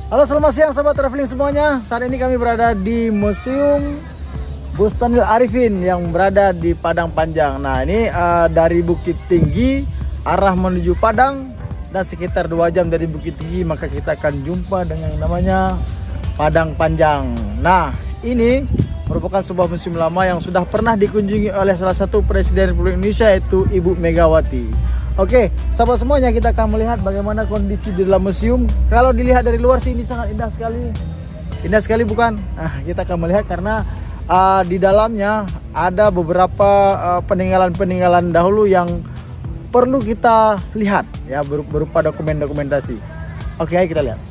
Halo, selamat siang sahabat traveling semuanya. Saat ini kami berada di Museum Bustanul Arifin yang berada di Padang Panjang. Nah, ini dari Bukit Tinggi arah menuju Padang dan sekitar 2 jam dari Bukit Tinggi, maka kita akan jumpa dengan yang namanya Padang Panjang. Nah, ini merupakan sebuah museum lama yang sudah pernah dikunjungi oleh salah satu Presiden Republik Indonesia, yaitu Ibu Megawati. Oke, sahabat semuanya, kita akan melihat bagaimana kondisi di dalam museum. Kalau dilihat dari luar sih ini sangat indah sekali. Indah sekali bukan? Nah, kita akan melihat karena di dalamnya ada beberapa peninggalan-peninggalan dahulu yang perlu kita lihat ya, berupa dokumentasi. Oke, ayo kita lihat.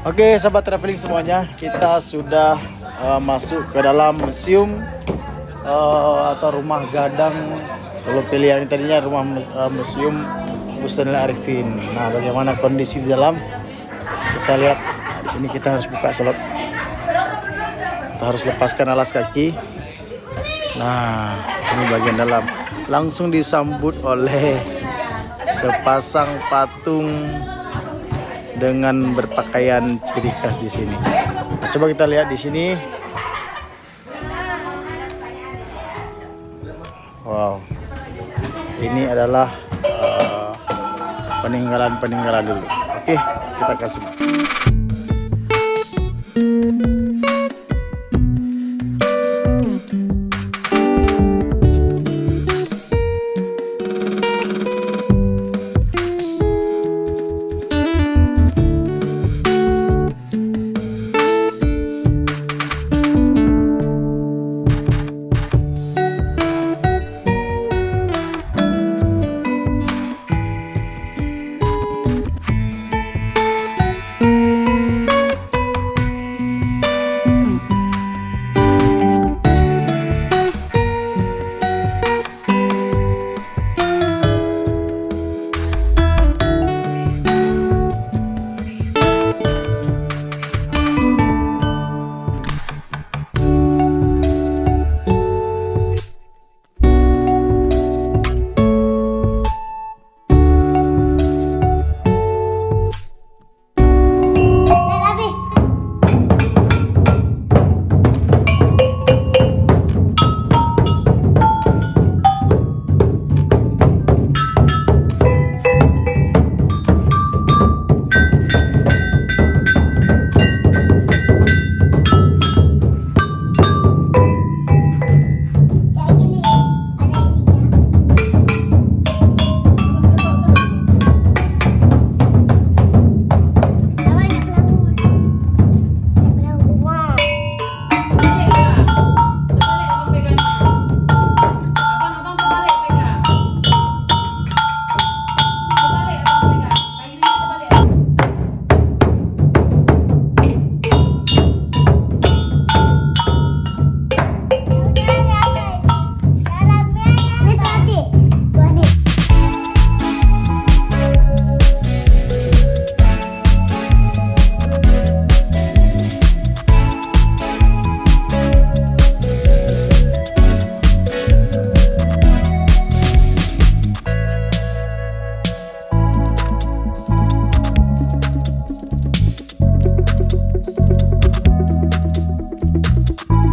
Oke, sahabat traveling semuanya, kita sudah masuk ke dalam museum atau rumah gadang. Kalau pilihan ini tadinya rumah museum Bustanul Arifin. Nah, bagaimana kondisi di dalam? Kita lihat. Nah, di sini kita harus buka slot. Kita harus lepaskan alas kaki. Nah, ini bagian dalam. Langsung disambut oleh sepasang patung dengan berpakaian ciri khas di sini. Nah, coba kita lihat di sini. Wow, ini adalah peninggalan dulu. Oke, kita kasih.